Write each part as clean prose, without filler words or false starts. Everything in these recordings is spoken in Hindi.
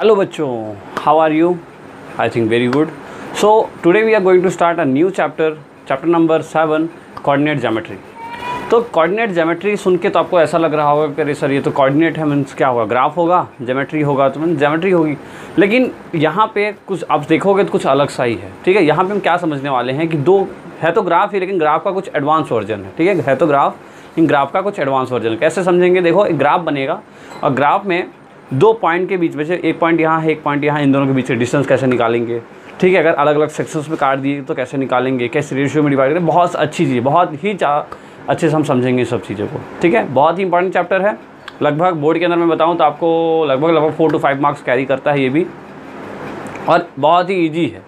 Hello बच्चों, how are you? I think very good. So today we are going to start a new chapter number 7, coordinate geometry. तो कोऑर्डिनेट ज्योमेट्री सुन के तो आपको ऐसा लग रहा होगा कि अरे सर ये तो कोऑर्डिनेट है, मीन्स क्या होगा, ग्राफ होगा, ज्योमेट्री होगा तो मीन्स ज्योमेट्री होगी। लेकिन यहाँ पे कुछ आप देखोगे तो कुछ अलग सा ही है, ठीक है। यहाँ पे हम क्या समझने वाले हैं कि दो है तो ग्राफ ही, लेकिन ग्राफ का कुछ एडवांस वर्जन है, ठीक है तो ग्राफ, लेकिन ग्राफ का कुछ एडवांस वर्जन। कैसे समझेंगे, देखो एक ग्राफ बनेगा और ग्राफ में दो पॉइंट के बीच में से एक पॉइंट यहाँ है, एक पॉइंट यहाँ, इन दोनों के बीच में डिस्टेंस कैसे निकालेंगे, ठीक है। अगर अलग अलग सेक्शंस में काट दिए तो कैसे निकालेंगे, कैसे रेशियो में डिवाइड करें, बहुत अच्छी चीज़, बहुत ही अच्छे से हम समझेंगे सब चीज़ों को, ठीक है। बहुत ही इंपॉर्टेंट चैप्टर है, लगभग बोर्ड के अंदर मैं बताऊँ तो आपको लगभग 4 to 5 मार्क्स कैरी करता है ये भी, और बहुत ही ईजी है,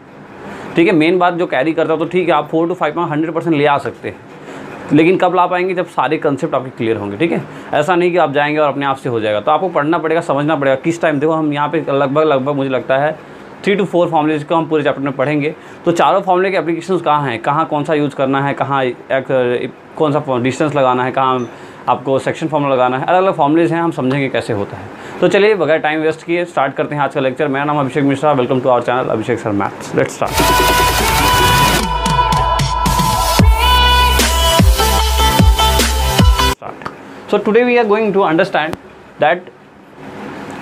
ठीक है। मेन बात जो कैरी करता है तो ठीक है, आप 4 to 5 मार्क्स 100% ले आ सकते हैं, लेकिन कब ला पाएंगे, जब सारे कंसेप्ट आपके क्लियर होंगे, ठीक है। ऐसा नहीं कि आप जाएंगे और अपने आप से हो जाएगा, तो आपको पढ़ना पड़ेगा, समझना पड़ेगा किस टाइम। देखो हम यहाँ पे लगभग मुझे लगता है 3 to 4 फॉर्मूले को हम पूरे चैप्टर में पढ़ेंगे। तो चारों फॉर्मूले के एप्लीकेशंस कहाँ हैं, कहाँ कौन सा यूज़ करना है, कहाँ कौन सा डिस्टेंस लगाना है, कहाँ आपको सेक्शन फॉर्मूला लगाना है, अलग अलग फॉर्मूलेज हैं, हम समझेंगे कैसे होता है। तो चलिए बगैर टाइम वेस्ट किए स्टार्ट करते हैं आज का लेक्चर। मेरा नाम Abhishek Mishra, welcome to our channel Abhishek sir maths. Let's start. So today we are going to understand that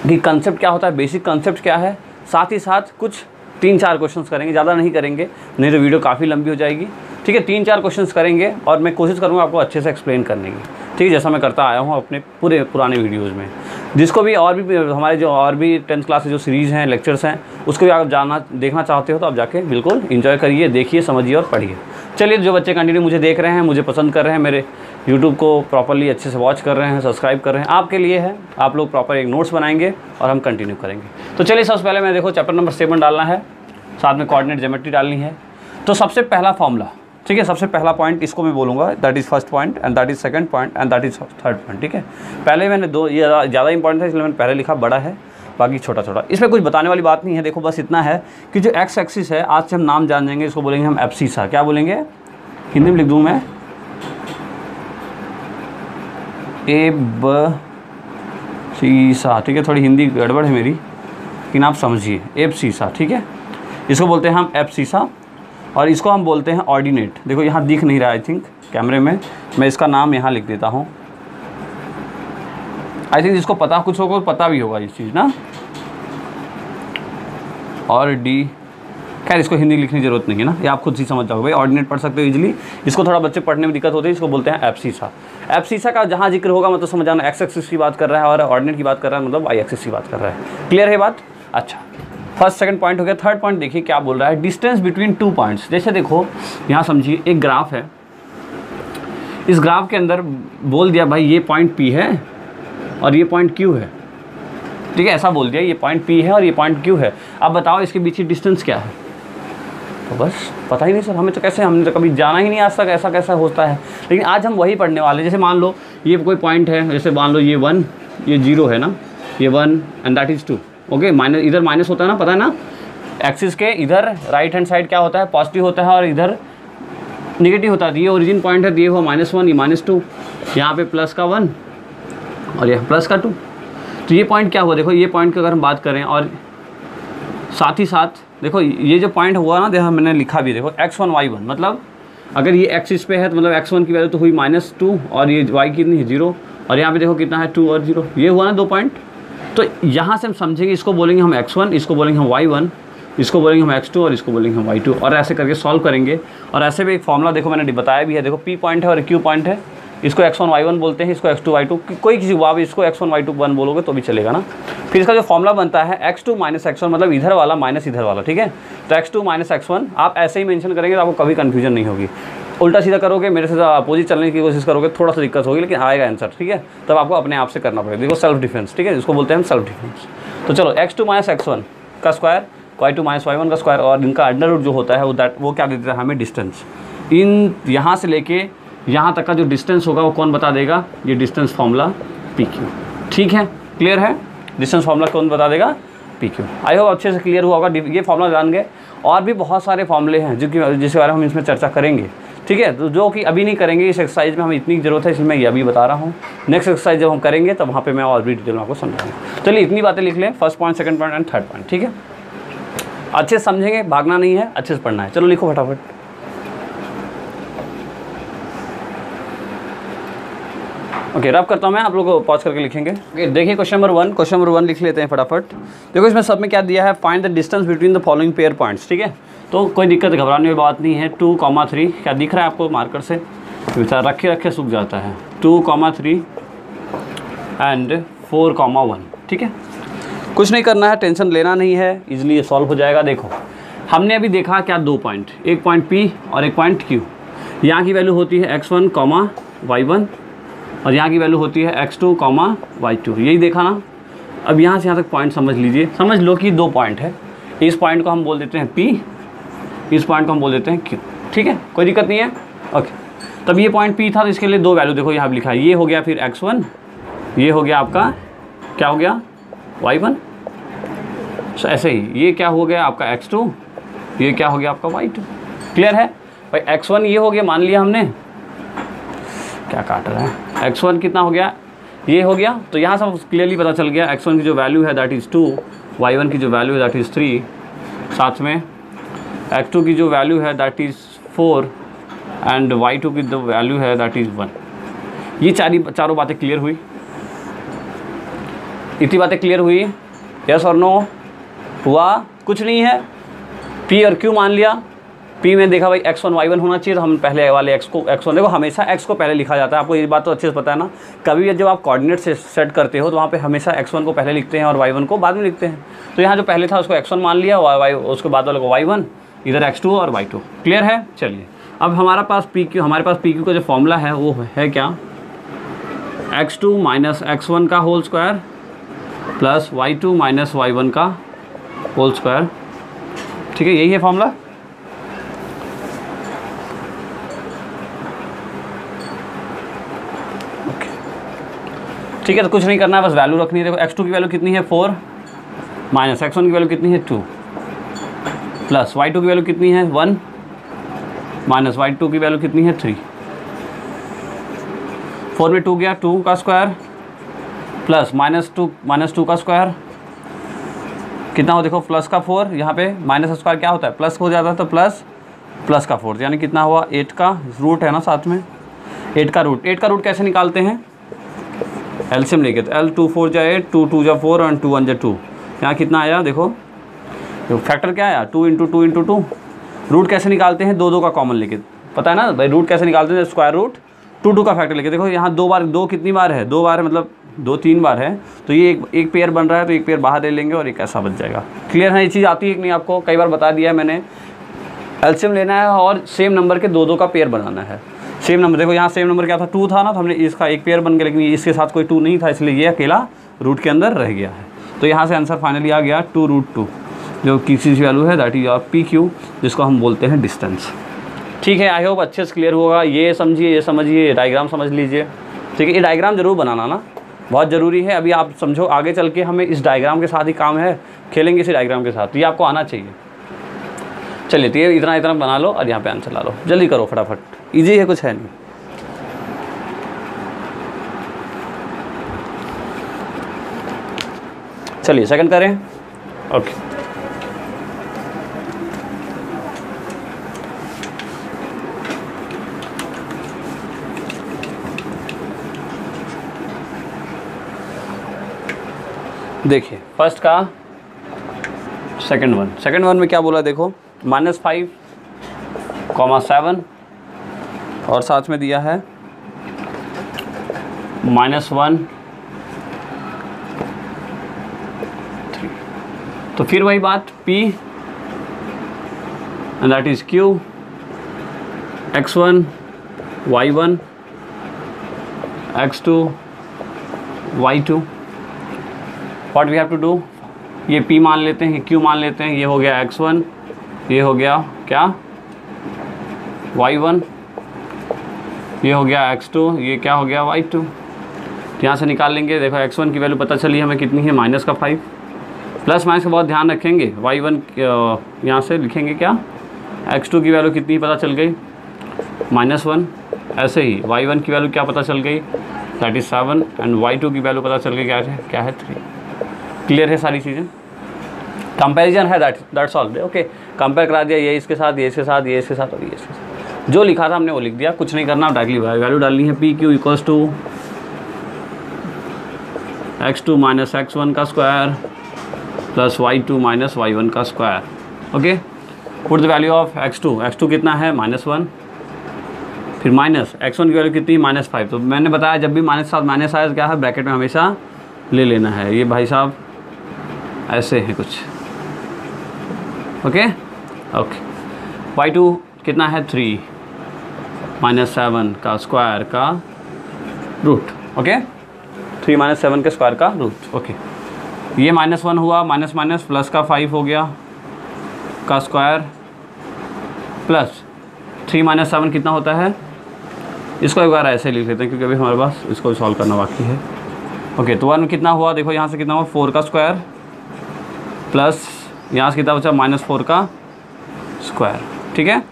कि कंसेप्ट क्या होता है, बेसिक कंसेप्ट क्या है, साथ ही साथ कुछ 3-4 क्वेश्चंस करेंगे, ज़्यादा नहीं करेंगे नहीं तो वीडियो काफ़ी लंबी हो जाएगी, ठीक है। 3-4 क्वेश्चंस करेंगे और मैं कोशिश करूँगा आपको अच्छे से एक्सप्लेन करने की, ठीक है, जैसा मैं करता आया हूँ अपने पूरे पुराने वीडियोज़ में। जिसको भी और भी हमारे जो और भी 10th क्लास जो सीरीज़ हैं, लेक्चर्स हैं, उसको भी आप देखना चाहते हो तो आप जाके बिल्कुल इन्जॉय करिए, देखिए, समझिए और पढ़िए। चलिए, जो बच्चे कंटिन्यू मुझे देख रहे हैं, मुझे पसंद कर रहे हैं, मेरे यूट्यूब को प्रॉपरली अच्छे से वॉच कर रहे हैं, सब्सक्राइब कर रहे हैं, आपके लिए है। आप लोग प्रॉपर एक नोट्स बनाएंगे और हम कंटिन्यू करेंगे। तो चलिए, सबसे पहले मैं देखो चैप्टर नंबर 7 डालना है, साथ में कोऑर्डिनेट ज्योमेट्री डालनी है। तो सबसे पहला फॉर्मूला, ठीक है, सबसे पहला पॉइंट इसको मैं बोलूँगा, that is first point and that is second point and that is third point, ठीक है। पहले मैंने दो, ये ज़्यादा इंपॉर्टेंट है इसलिए मैंने पहले लिखा, बड़ा है, बाकी छोटा छोटा। इसमें कुछ बताने वाली बात नहीं है। देखो बस इतना है कि जो एक्स एक्सिस है, आज से हम नाम जान जाएंगे, इसको बोलेंगे हम एब्सिसा। क्या बोलेंगे, हिंदी में लिख दूँ मैं, एब्सिसा, ठीक है। थोड़ी हिंदी गड़बड़ है मेरी, लेकिन आप समझिए, एब्सिसा, ठीक है। इसको बोलते हैं हम एब्सिसा और इसको हम बोलते हैं ऑर्डिनेट। देखो यहाँ दिख नहीं रहा, आई थिंक कैमरे में, मैं इसका नाम यहाँ लिख देता हूँ। आई थिंक जिसको पता, कुछ लोगों को पता भी होगा ये चीज़ ना, और डी, खैर इसको हिंदी लिखने की जरूरत नहीं है ना, ये आप खुद ही समझ जाओगे भाई, ऑर्डिनेट पढ़ सकते हो इजीली। इसको थोड़ा बच्चे पढ़ने में दिक्कत होती है, इसको बोलते हैं एब्सिसा। एब्सिसा का जहाँ जिक्र होगा मतलब समझ जाना, एक्स एक्सिस की बात कर रहा है और ऑर्डिनेट की बात कर रहा है, मतलब वाई एक्सिस की बात कर रहा है। क्लियर है बात? अच्छा, फर्स्ट सेकंड पॉइंट हो गया। थर्ड पॉइंट देखिए क्या बोल रहा है, डिस्टेंस बिटवीन 2 पॉइंट्स। जैसे देखो यहाँ समझिए, एक ग्राफ है, इस ग्राफ के अंदर बोल दिया भाई ये पॉइंट P है और ये पॉइंट Q है, ठीक है, ऐसा बोल दिया, ये पॉइंट P है और ये पॉइंट Q है। अब बताओ इसके बीच की डिस्टेंस क्या है, तो बस पता ही नहीं सर, हमें तो कैसे, हमने तो कभी जाना ही नहीं आज तक, ऐसा कैसा होता है। लेकिन आज हम वही पढ़ने वाले हैं। जैसे मान लो ये कोई पॉइंट है, जैसे मान लो ये 1, ये 0 है ना, ये 1 and that is 2, okay. Minus, इधर माइनस होता है ना, पता है ना, एक्सिस के इधर राइट हैंड साइड क्या होता है, पॉजिटिव होता है और इधर नेगेटिव होता है। ये ओरिजिन पॉइंट है, दिए हुआ -1, ये -2, यहाँ पे प्लस का 1 और ये प्लस का 2। तो ये पॉइंट क्या हुआ, देखो ये पॉइंट की अगर हम बात करें, और साथ ही साथ देखो ये जो पॉइंट हुआ ना, देखो मैंने लिखा भी, देखो x1 y1, मतलब अगर ये एक्सिस पे है तो मतलब x1 की वैल्यू तो हुई -2 और ये y कितनी है 0, और यहाँ पे देखो कितना है 2 और 0, ये हुआ ना 2 पॉइंट। तो यहाँ से हम समझेंगे, इसको बोलेंगे हम x1, इसको बोलेंगे हम y1, इसको बोलेंगे हम x2 और इसको बोलेंगे हम y2, और ऐसे करके सॉल्व करेंगे। और ऐसे भी एक फॉर्मूला देखो मैंने बताया भी है, देखो P पॉइंट है और Q पॉइंट है, इसको x1 y1 बोलते हैं, इसको x2 y2, कोई किसी को आप इसको x1 y2 1 बोलोगे तो भी चलेगा ना। फिर इसका जो फॉर्मूला बनता है x2 - x1, मतलब इधर वाला माइनस इधर वाला, ठीक है। तो x2 - x1 आप ऐसे ही मेंशन करेंगे तो आपको कभी कन्फ्यूजन नहीं होगी। उल्टा सीधा करोगे, मेरे से अपोजिट चलने की कोशिश करोगे, थोड़ा सा दिक्कत होगी, लेकिन आएगा आंसर, ठीक है। तब आपको अपने आप से करना पड़ेगा। देखो सेल्फ डिफेंस, ठीक है, इसको बोलते हैं हम सेल्फ डिफेंस। तो चलो x2 - x1 का स्क्वायर, y2 - y1 का स्क्वायर, और इनका अंडर रूट जो होता है वो क्या देता है हमें, डिस्टेंस। इन यहाँ से लेके यहाँ तक का जो डिस्टेंस होगा वो कौन बता देगा, ये डिस्टेंस फार्मूला PQ, ठीक है। क्लियर है, डिस्टेंस फार्मूला कौन बता देगा, PQ। आई होप अच्छे से क्लियर हुआ होगा, ये फार्मूला जान गए। और भी बहुत सारे फार्मूले हैं जिसके बारे में हम इसमें चर्चा करेंगे, ठीक है। तो जो कि अभी नहीं करेंगे, इस एक्सरसाइज में हमें इतनी ज़रूरत है, इसलिए मैं ये अभी बता रहा हूँ। नेक्स्ट एक्सरसाइज जब हम करेंगे तब वहाँ पे मैं और भी डिटेल में आपको समझाऊंगा। चलिए इतनी बातें लिख लें, first point, second point and third point, ठीक है। अच्छे से समझेंगे, भागना नहीं है, अच्छे से पढ़ना है। चलो लिखो फटाफट। ओके, रब करता हूँ मैं, आप लोगों को पॉज करके लिखेंगे। ओके, देखिए क्वेश्चन नंबर वन लिख लेते हैं फटाफट। देखो इसमें सब में क्या दिया है, find the distance between the following pair points, ठीक है। तो कोई दिक्कत घबराने की बात नहीं है। 2,3 क्या दिख रहा है आपको मार्कर से, बेचारा रखे सूख जाता है। 2,3 एंड 4,1, ठीक है। कुछ नहीं करना है, टेंशन लेना नहीं है, इजीली ये सॉल्व हो जाएगा। देखो हमने अभी देखा क्या, 2 पॉइंट, एक पॉइंट P और एक पॉइंट Q। यहाँ की वैल्यू होती है x1, y1 और यहाँ की वैल्यू होती है x2, y2, यही देखा ना। अब यहाँ से यहाँ तक पॉइंट समझ लीजिए, समझ लो कि 2 पॉइंट है। इस पॉइंट को हम बोल देते हैं P, इस पॉइंट को हम बोल देते हैं Q, ठीक है, कोई दिक्कत नहीं है। ओके, तब ये पॉइंट P था तो इसके लिए 2 वैल्यू देखो यहाँ लिखा है, ये हो गया फिर x1, ये हो गया आपका क्या हो गया y1। सो ऐसे ही ये क्या हो गया आपका x2, ये क्या हो गया आपका y2। क्लियर है भाई। x1 ये हो गया, मान लिया हमने, क्या काट रहा है, x1 कितना हो गया, ये हो गया। तो यहाँ से क्लियरली पता चल गया x1 की जो वैल्यू है दैट इज़ 2, y1 की जो वैल्यू है दैट इज़ 3, साथ में x2 की जो वैल्यू है दैट इज़ 4 एंड y2 की जो वैल्यू है दैट इज़ 1। ये चारों बातें क्लियर हुई, इतनी बातें क्लियर हुई, यस और नो हुआ? कुछ नहीं है। P और Q मान लिया। P में देखा भाई x1 y1 होना चाहिए, तो हम पहले वाले x1 देखो, हमेशा x को पहले लिखा जाता है, आपको ये बात तो अच्छे से पता है ना। कभी भी जब आप कोऑर्डिनेट से सेट करते हो तो वहाँ पे हमेशा x1 को पहले लिखते हैं और y1 को बाद में लिखते हैं। तो यहाँ जो पहले था उसको x1 मान लिया, उसके बाद वाले को y1, इधर x2 और y2। क्लियर है। चलिए अब हमारे पास PQ का जो फॉर्मूला है वो है क्या, x2 माइनस x1 का whole square plus y2 minus y1 का होल स्क्वायर, ठीक है, यही है फॉर्मूला। ठीक है, तो कुछ नहीं करना है, बस वैल्यू रखनी है। देखो x2 की वैल्यू कितनी है 4, माइनस x1 की वैल्यू कितनी है 2, प्लस y2 की वैल्यू कितनी है 1, माइनस y2 की वैल्यू कितनी है 3। 4 में 2 गया, 2 का स्क्वायर प्लस -2 का स्क्वायर कितना हो, देखो प्लस का 4, यहाँ पे माइनस का स्क्वायर क्या होता है प्लस हो जाता है, तो प्लस का 4 यानी कितना हुआ 8 का रूट है ना, साथ में 8 का रूट कैसे निकालते हैं, एलसीएम लेके, तो L 2 4 जा 8, 2 2 जा 4 और 2 1 जा 2। यहाँ कितना आया देखो, तो फैक्टर क्या आया 2 × 2 × 2। रूट कैसे निकालते हैं, 2 का कॉमन लेके, पता है ना भाई रूट कैसे निकालते हैं, स्क्वायर रूट 2 का फैक्टर लेके। देखो यहाँ 2 बार, 2 कितनी बार है, 2 बार है, मतलब 2-3 बार है, तो ये एक पेयर बन रहा है, तो एक पेयर बाहर ले लेंगे और एक ऐसा बच जाएगा। क्लियर है, ये चीज़ आती है कि नहीं आपको, कई बार बता दिया है मैंने। एलसीएम लेना है और सेम नंबर के 2 का पेयर बनाना है। सेम नंबर देखो, यहाँ सेम नंबर क्या था 2 था ना, तो हमने इसका एक पेयर बन गया, लेकिन इसके साथ कोई 2 नहीं था, इसलिए ये अकेला रूट के अंदर रह गया है। तो यहाँ से आंसर फाइनली आ गया 2√2, जो किसी की वैल्यू है दैट इज ऑफ PQ, जिसको हम बोलते हैं डिस्टेंस। ठीक है, आई होप अच्छे से क्लियर होगा। ये समझिए, ये समझिए, ये डायग्राम समझ लीजिए, ठीक है। ये डायग्राम जरूर बनाना ना, बहुत ज़रूरी है। अभी आप समझो, आगे चल के हमें इस डायग्राम के साथ ही काम है, खेलेंगे इसी डायग्राम के साथ, तो ये आपको आना चाहिए। चलिए, तो ये इतना बना लो और यहाँ पे आंसर ला लो, जल्दी करो फटाफट, इजी है, कुछ है नहीं। चलिए सेकंड करें। ओके, देखिए फर्स्ट का सेकंड वन में क्या बोला, देखो -5, 7 और साथ में दिया है -1, 3। तो फिर वही बात, P and that is Q, x1 y1 x2 y2। What we have to do, ये P मान लेते हैं, ये Q मान लेते हैं, ये हो गया x1, ये हो गया क्या y1, ये हो गया x2, ये क्या हो गया y2। यहाँ से निकाल लेंगे, देखो x1 की वैल्यू पता चली हमें कितनी है -5, प्लस माइनस का बहुत ध्यान रखेंगे। y1 यहाँ से लिखेंगे क्या, x2 की वैल्यू कितनी पता चल गई -1। ऐसे ही y1 की वैल्यू क्या पता चल गई, दैट इज़ 7 एंड y2 की वैल्यू पता चल गई क्या है 3। क्लियर है सारी चीज़ें, कंपैरिजन है, दैट्स ऑल। ओके, कंपेयर करा दिया, ये इसके साथ, ये इसके साथ, ये इसके साथ और ये इसके साथ, जो लिखा था हमने वो लिख दिया, कुछ नहीं करना, डायरेक्टली वैल्यू डालनी है। P Q equals to x2 minus x1 का square plus y2 minus y1 का square. Okay, put the value of x2 कितना है -1, फिर माइनस x1 की वैल्यू कितनी -5। तो मैंने बताया जब भी माइनस साथ माइनस आया क्या है, ब्रैकेट में हमेशा ले लेना है। ये भाई साहब ऐसे हैं कुछ। ओके y2 कितना है 3 -7 का स्क्वायर का रूट। ओके, 3 - 7 के स्क्वायर का रूट। ओके, ये -1 हुआ, माइनस माइनस प्लस का 5 हो गया का स्क्वायर प्लस 3 - 7 कितना होता है, इसको एक बार ऐसे लिख लेते हैं क्योंकि अभी हमारे पास इसको सॉल्व करना बाकी है। ओके, तो 1 कितना हुआ, देखो यहाँ से कितना हुआ 4 का स्क्वायर प्लस यहाँ से कितना बचा -4 का स्क्वायर। ठीक है,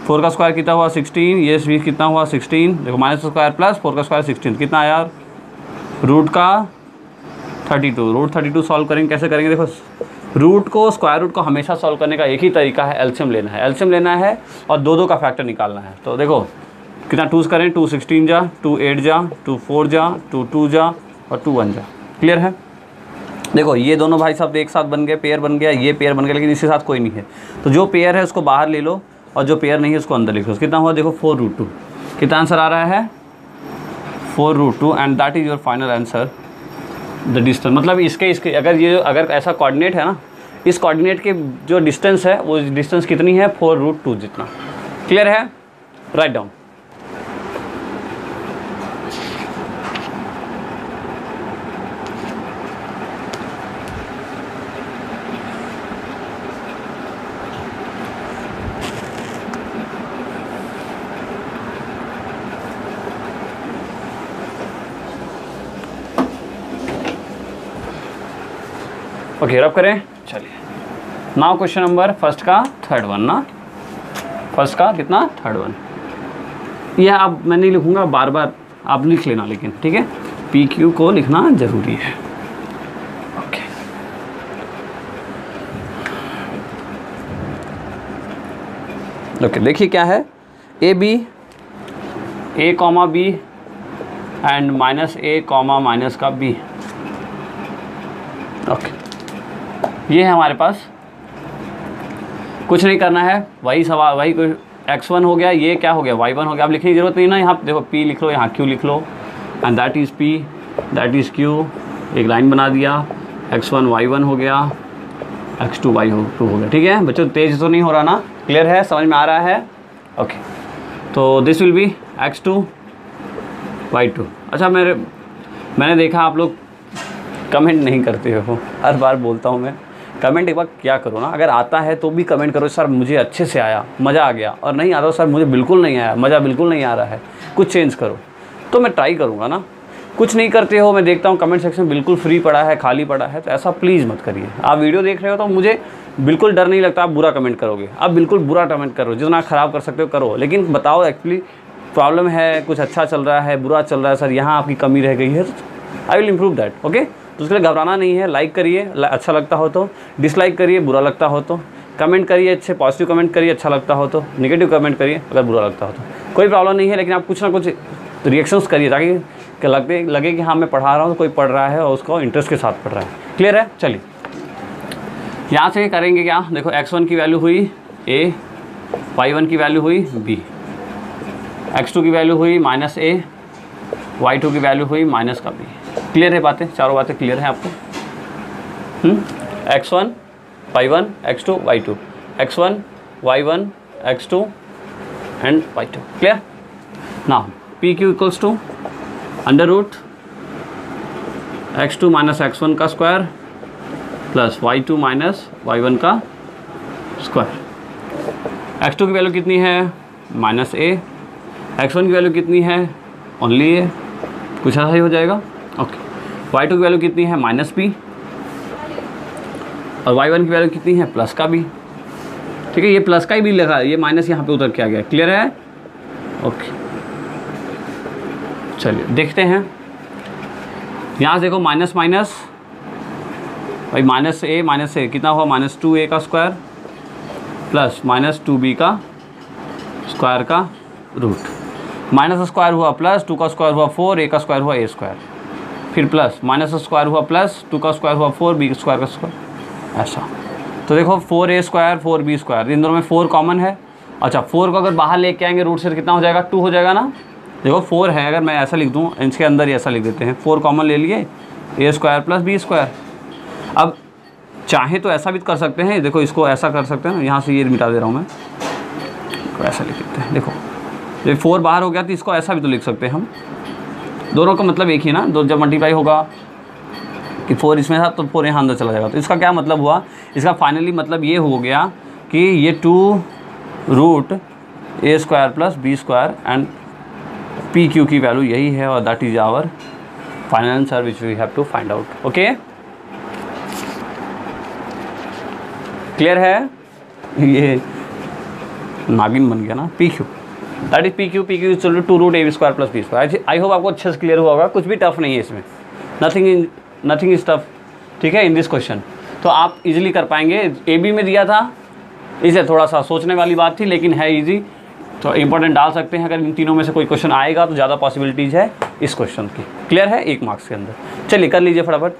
4 का स्क्वायर कितना हुआ 16, ये भी कितना हुआ 16। देखो माइनस का स्क्वायर प्लस 4 का स्क्वायर 16 कितना आया, रूट का 32। रूट 32 सॉल्व करेंगे, कैसे करेंगे, देखो रूट को स्क्वायर रूट को हमेशा सॉल्व करने का एक ही तरीका है, एलसीएम लेना है। एलसीएम लेना है और दो का फैक्टर निकालना है। तो देखो कितना 2s करें, 2 16 जा, 2 8 जा, 2 4 जा, 2 2 जा और 2 1 जा। क्लियर है, देखो ये दोनों भाई साहब एक साथ बन गए, पेयर बन गया, ये पेयर बन गया, लेकिन इसके साथ कोई नहीं है। तो जो पेयर है उसको बाहर ले लो और जो पेयर नहीं है उसको अंदर लिखो। कितना हुआ, देखो 4√2। कितना आंसर आ रहा है 4√2 and that is your final answer the distance. मतलब इसके अगर ऐसा कोऑर्डिनेट है ना, इस कोऑर्डिनेट के जो डिस्टेंस है वो डिस्टेंस कितनी है 4√2 जितना। क्लियर है, राइट डाउन। ओके, रब करें, चलिए नाउ क्वेश्चन नंबर फर्स्ट का थर्ड वन ना, फर्स्ट का कितना थर्ड वन। यह अब मैं नहीं लिखूँगा, बार बार आप लिख लेना, लेकिन ठीक है पी क्यू को लिखना ज़रूरी है। ओके, देखिए क्या है, A comma B and -a comma minus का b। ओके, ये है हमारे पास, कुछ नहीं करना है, वही सवाल, वही कोई x1 हो गया, ये क्या हो गया y1 हो गया। अब लिखने की जरूरत नहीं ना, यहाँ देखो p लिख लो, यहाँ q लिख लो and that is p, that is q। एक लाइन बना दिया, x1 y1 हो गया, x2 y2 हो गया। ठीक है बच्चों, तेज तो नहीं हो रहा ना, क्लियर है, समझ में आ रहा है। ओके, तो this will be x2 y2। अच्छा, मैंने देखा आप लोग कमेंट नहीं करते हो, हर बार बोलता हूँ मैं, कमेंट एक बार क्या करो ना, अगर आता है तो भी कमेंट करो, सर मुझे अच्छे से आया, मज़ा आ गया, और नहीं आता सर मुझे बिल्कुल नहीं आया, मज़ा बिल्कुल नहीं आ रहा है, कुछ चेंज करो। तो मैं ट्राई करूँगा ना। कुछ नहीं करते हो, मैं देखता हूँ कमेंट सेक्शन बिल्कुल फ्री पड़ा है, खाली पड़ा है, तो ऐसा प्लीज़ मत करिए। आप वीडियो देख रहे हो तो मुझे बिल्कुल डर नहीं लगता आप बुरा कमेंट करोगे, आप बिल्कुल बुरा कमेंट करो, जितना ख़राब कर सकते हो करो, लेकिन बताओ एक्चुअली प्रॉब्लम है, कुछ अच्छा चल रहा है, बुरा चल रहा है, सर यहाँ आपकी कमी रह गई है, I will improve that. Okay, तो उसके लिए घबराना नहीं है। लाइक करिए अच्छा लगता हो तो, डिसलाइक करिए बुरा लगता हो तो, कमेंट करिए अच्छे पॉजिटिव कमेंट करिए अच्छा लगता हो तो, नेगेटिव कमेंट करिए अगर बुरा लगता हो तो, कोई प्रॉब्लम नहीं है। लेकिन आप कुछ ना कुछ रिएक्शंस करिए ताकि लगे कि हाँ मैं पढ़ा रहा हूँ, कोई पढ़ रहा है और उसको इंटरेस्ट के साथ पढ़ रहा है। क्लियर है, चलिए यहाँ से करेंगे क्या, देखो x1 की वैल्यू हुई a, y1 की वैल्यू हुई b, x2 की वैल्यू हुई -a, y2 की वैल्यू हुई माइनस का b। क्लियर है बातें, चारों बातें क्लियर हैं आपको। x1 y1 x2 y2, x1 y1 x2 and y2। Clear, now pq equals to √ x2 minus x1 का square plus y2 minus y1 का स्क्वायर। x2 की वैल्यू कितनी है -a, x1 की वैल्यू कितनी है ओनली a, कुछ ऐसा ही हो जाएगा। ओके, y2 की वैल्यू कितनी है -b और y1 की वैल्यू कितनी है प्लस का b। ठीक है, ये प्लस का ही भी लगा, ये माइनस यहाँ पे उतर के आ गया। क्लियर है, ओके चलिए देखते हैं, यहाँ से देखो माइनस माइनस भाई माइनस ए कितना हुआ, -2a का स्क्वायर प्लस -2b का स्क्वायर का रूट, माइनस स्क्वायर हुआ प्लस 2 का स्क्वायर हुआ 4, a का स्क्वायर हुआ a स्क्वायर, फिर प्लस माइनस स्क्वायर हुआ प्लस 2 का स्क्वायर हुआ 4, b स्क्वायर का स्क्वायर, ऐसा। तो देखो 4a स्क्वायर 4b स्क्वायर, इन दोनों में 4 कॉमन है। अच्छा 4 को अगर बाहर लेके आएंगे रूट से कितना हो जाएगा, 2 हो जाएगा ना। देखो 4 है, अगर मैं ऐसा लिख दूँ, इसके अंदर ही ऐसा लिख देते हैं, 4 कॉमन ले लिए, a square plus b square. अब चाहे तो ऐसा भी कर सकते हैं, देखो इसको ऐसा कर सकते हैं ना, यहाँ से ये मिटा दे रहा हूँ मैं, तो ऐसा लिख देते हैं। देखो ये 4 बाहर हो गया तो इसको ऐसा भी तो लिख सकते हैं हम, दोनों का मतलब एक ही ना, दो जब मल्टीप्लाई होगा कि 4 इसमें था तो 4 यहाँ अंदर चला जाएगा। तो इसका क्या मतलब हुआ, इसका फाइनली मतलब ये हो गया कि ये 2 root a square plus b square and P Q की वैल्यू यही है, और that is our final answer which we have to find out. Okay clear है, ये नागिन बन गया ना, P Q that is P Q is 2 root a square plus b square. I hope आपको अच्छे से क्लियर हुआ होगा, कुछ भी टफ नहीं है इसमें, नथिंग इज टफ, ठीक है इन दिस क्वेश्चन। तो आप इजीली कर पाएंगे, ए बी में दिया था इसे थोड़ा सा सोचने वाली बात थी, लेकिन है इजी, तो इंपॉर्टेंट डाल सकते हैं। अगर इन तीनों में से कोई क्वेश्चन आएगा तो ज़्यादा पॉसिबिलिटीज़ है इस क्वेश्चन की। क्लियर है, 1 मार्क्स के अंदर। चलिए कर लीजिए फटाफट।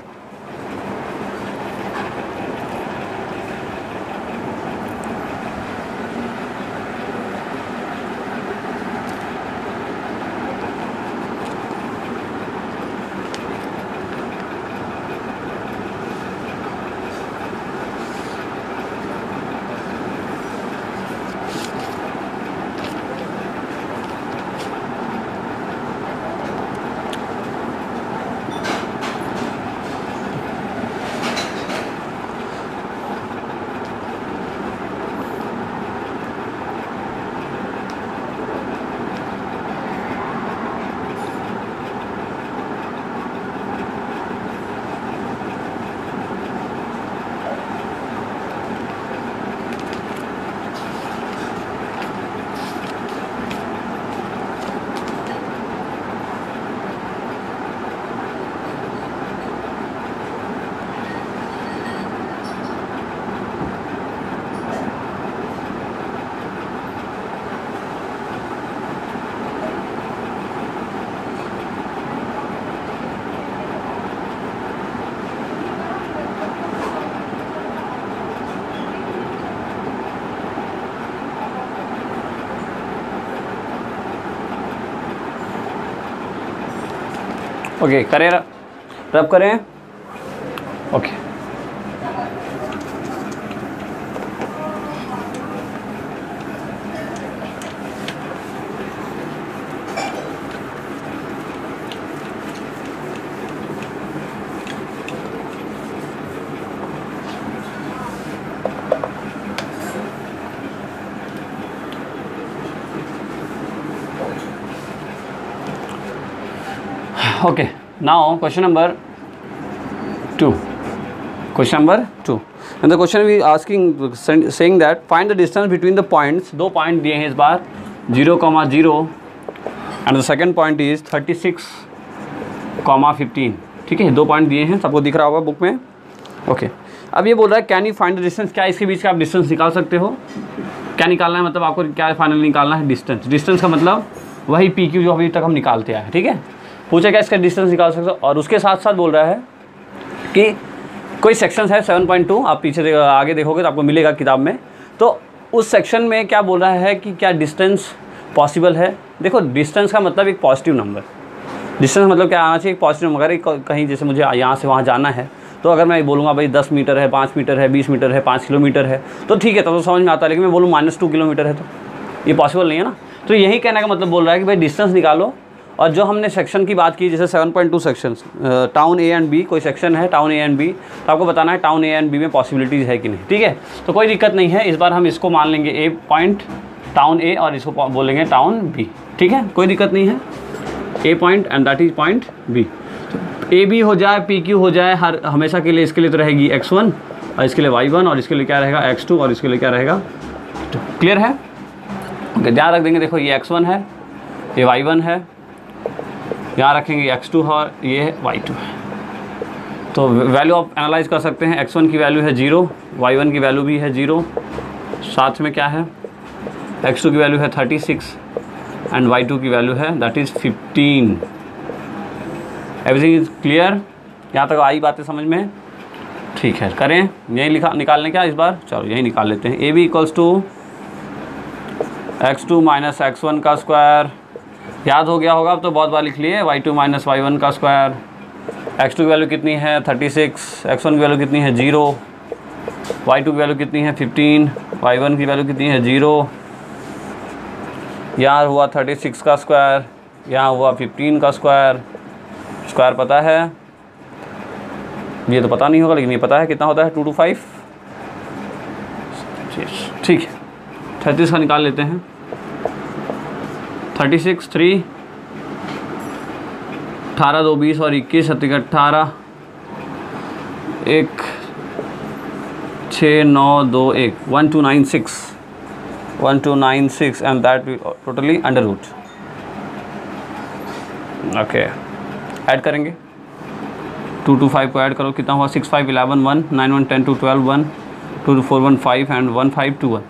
ओके करें, रब करें। Okay okay now question number 2 and the question we asking saying that find the distance between the points, 2 point दिए हैं इस बार 0,0 and the second point is 36,15 ठीक है, 2 पॉइंट दिए हैं, सबको दिख रहा होगा बुक में। ओके अब ये बोल रहा है can you find the distance, क्या इसके बीच का आप डिस्टेंस निकाल सकते हो। क्या निकालना है, मतलब आपको क्या फाइनल निकालना है, डिस्टेंस का मतलब वही पी क्यू जो अभी तक हम निकालते आए, ठीक है। पूछा क्या इसका डिस्टेंस निकाल सकते हो, और उसके साथ साथ बोल रहा है कि कोई सेक्शन है 7.2, आप पीछे आगे देखोगे तो आपको मिलेगा किताब में, तो उस सेक्शन में क्या बोल रहा है कि क्या डिस्टेंस पॉसिबल है। देखो डिस्टेंस का मतलब एक पॉजिटिव नंबर, डिस्टेंस मतलब क्या आना चाहिए, एक पॉजिटिव नंबर। अगर कहीं जैसे मुझे यहाँ से वहाँ जाना है, तो अगर मैं बोलूँगा भाई 10 मीटर है, 5 मीटर है, 20 मीटर है, 5 किलोमीटर है, तो ठीक है, तो समझ में आता है। लेकिन मैं बोलूँ -2 किलोमीटर है, तो ये पॉसिबल नहीं है ना। तो यही कहने का मतलब बोल रहा है कि भाई डिस्टेंस निकालो, और जो हमने सेक्शन की बात की जैसे 7.2 sections, town A and B, कोई सेक्शन है टाउन ए एंड बी, तो आपको बताना है टाउन ए एंड बी में पॉसिबिलिटीज़ है कि नहीं, ठीक है। तो कोई दिक्कत नहीं है, इस बार हम इसको मान लेंगे ए पॉइंट टाउन ए और इसको बोलेंगे टाउन बी, ठीक है, कोई दिक्कत नहीं है। A point and that is point B, A B हो जाए, पी क्यू हो जाए, हर हमेशा के लिए इसके लिए तो रहेगी x1 और इसके लिए y1 और इसके लिए क्या रहेगा x2 और इसके लिए क्या रहेगा 2। क्लियर है, ओके ध्यान रख देंगे। देखो ये x1 है, ये y1 है, यहाँ रखेंगे x2 और ये y2 है। तो वैल्यू आप एनालाइज कर सकते हैं, x1 की वैल्यू है 0, y1 की वैल्यू भी है 0, साथ में क्या है x2 की वैल्यू है 36 एंड y2 की वैल्यू है that is 15। Everything is clear? यहाँ तक आई बातें समझ में? ठीक है, करें यही निकालने क्या इस बार, चलो यही निकाल लेते हैं। A B equals to x2 minus x1 का स्क्वायर, याद हो गया होगा, अब तो बहुत बार लिख लिए, y2 माइनस y1 का स्क्वायर। x2 की वैल्यू कितनी है 36, x1 की वैल्यू कितनी है 0, y2 की वैल्यू कितनी है 15, y1 की वैल्यू कितनी है 0। यहाँ हुआ 36 का स्क्वायर, यहाँ हुआ 15 का स्क्वायर। स्क्वायर पता है, ये तो पता नहीं होगा लेकिन ये पता है कितना होता है 2 to 5। ठीक है, 36 का निकाल लेते हैं। 36 3, 18 2 20 और 21 18, 1 6 9 2 1 1296 1296 and that totally under root. Okay, add करेंगे 2 to 5 को ऐड करो, कितना हुआ 6 5 11 1 9 1 10 2 12 1 2 4 1 5 एंड 1 5 2 1।